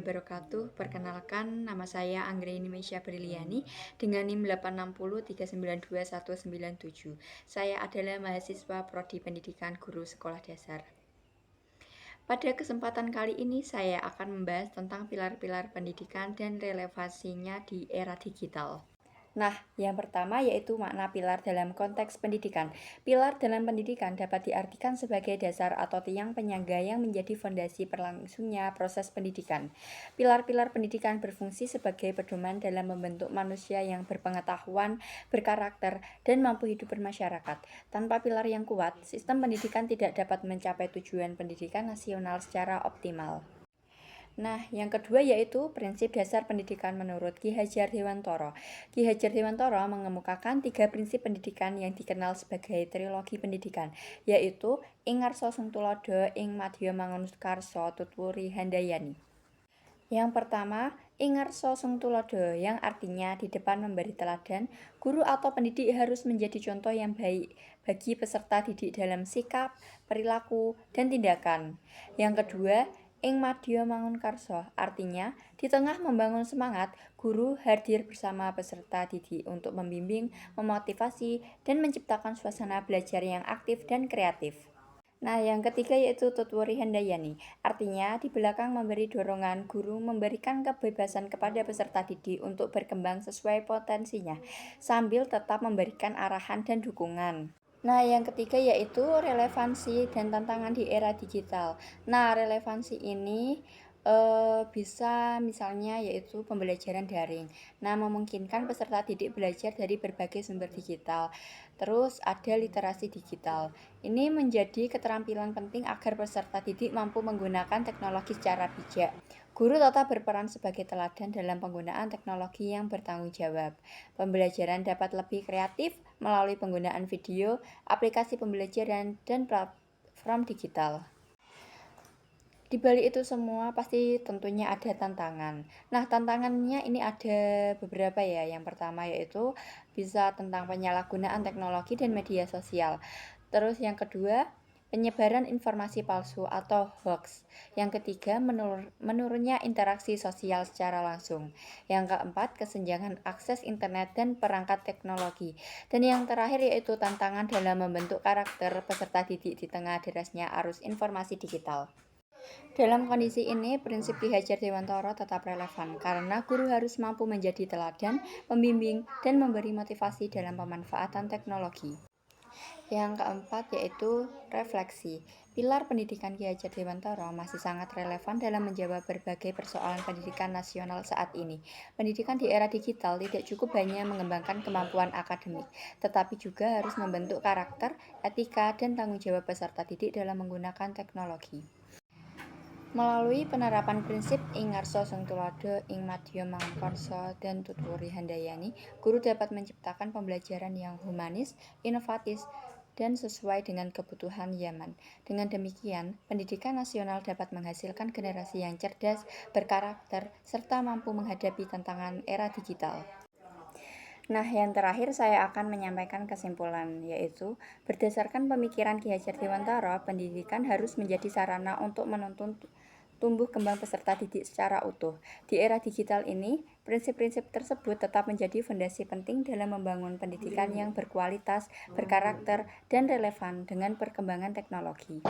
wabarakatuh. Perkenalkan, nama saya Anggreni Meisya Briliani dengan NIM 860392197. Saya adalah mahasiswa Prodi Pendidikan Guru Sekolah Dasar. Pada kesempatan kali ini saya akan membahas tentang pilar-pilar pendidikan dan relevansinya di era digital. Nah, yang pertama yaitu makna pilar dalam konteks pendidikan. Pilar dalam pendidikan dapat diartikan sebagai dasar atau tiang penyangga yang menjadi fondasi berlangsungnya proses pendidikan. Pilar-pilar pendidikan berfungsi sebagai pedoman dalam membentuk manusia yang berpengetahuan, berkarakter, dan mampu hidup bermasyarakat. Tanpa pilar yang kuat, sistem pendidikan tidak dapat mencapai tujuan pendidikan nasional secara optimal. Nah, yang kedua yaitu prinsip dasar pendidikan menurut Ki Hajar Dewantara. Ki Hajar Dewantara mengemukakan 3 prinsip pendidikan yang dikenal sebagai trilogi pendidikan, yaitu ing ngarsa sing tuladha, ing madya mangunkarsa tutwuri handayani. Yang pertama, ing ngarsa sing tuladha, yang artinya di depan memberi teladan, guru atau pendidik harus menjadi contoh yang baik bagi peserta didik dalam sikap, perilaku, dan tindakan. Yang kedua, ing madya mangunkarsa, artinya di tengah membangun semangat, guru hadir bersama peserta didik untuk membimbing, memotivasi, dan menciptakan suasana belajar yang aktif dan kreatif. Nah, yang ketiga yaitu tutwuri handayani, artinya di belakang memberi dorongan, guru memberikan kebebasan kepada peserta didik untuk berkembang sesuai potensinya, sambil tetap memberikan arahan dan dukungan. Nah, yang ketiga yaitu relevansi dan tantangan di era digital. Nah, relevansi ini bisa misalnya yaitu pembelajaran daring. Nah, memungkinkan peserta didik belajar dari berbagai sumber digital. Terus ada literasi digital. Ini menjadi keterampilan penting agar peserta didik mampu menggunakan teknologi secara bijak. Guru tetap berperan sebagai teladan dalam penggunaan teknologi yang bertanggung jawab. Pembelajaran dapat lebih kreatif melalui penggunaan video, aplikasi pembelajaran, dan platform digital. Di balik itu semua pasti tentunya ada tantangan. Nah, tantangannya ini ada beberapa ya. Yang pertama yaitu bisa tentang penyalahgunaan teknologi dan media sosial. Terus yang kedua, penyebaran informasi palsu atau hoax. Yang ketiga, menurunnya interaksi sosial secara langsung. Yang keempat, kesenjangan akses internet dan perangkat teknologi. Dan yang terakhir yaitu tantangan dalam membentuk karakter peserta didik di tengah derasnya arus informasi digital. Dalam kondisi ini, prinsip Ki Hajar Dewantara tetap relevan karena guru harus mampu menjadi teladan, pembimbing, dan memberi motivasi dalam pemanfaatan teknologi. Yang keempat yaitu refleksi. Pilar pendidikan Ki Hajar Dewantara masih sangat relevan dalam menjawab berbagai persoalan pendidikan nasional saat ini. Pendidikan di era digital tidak cukup hanya mengembangkan kemampuan akademik, tetapi juga harus membentuk karakter, etika, dan tanggung jawab peserta didik dalam menggunakan teknologi. Melalui penerapan prinsip ing ngarsa sing tuladha, ing madya mangunkarsa, dan tutwuri handayani, guru dapat menciptakan pembelajaran yang humanis, inovatif, dan sesuai dengan kebutuhan zaman. Dengan demikian, pendidikan nasional dapat menghasilkan generasi yang cerdas, berkarakter, serta mampu menghadapi tantangan era digital. Nah, yang terakhir saya akan menyampaikan kesimpulan, yaitu berdasarkan pemikiran Ki Hajar Dewantara, pendidikan harus menjadi sarana untuk menuntun tumbuh kembang peserta didik secara utuh. Di era digital ini, prinsip-prinsip tersebut tetap menjadi fondasi penting dalam membangun pendidikan yang berkualitas, berkarakter, dan relevan dengan perkembangan teknologi.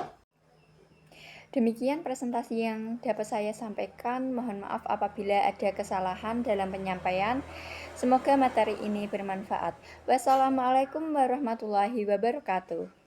Demikian presentasi yang dapat saya sampaikan. Mohon maaf apabila ada kesalahan dalam penyampaian. Semoga materi ini bermanfaat. Wassalamualaikum warahmatullahi wabarakatuh.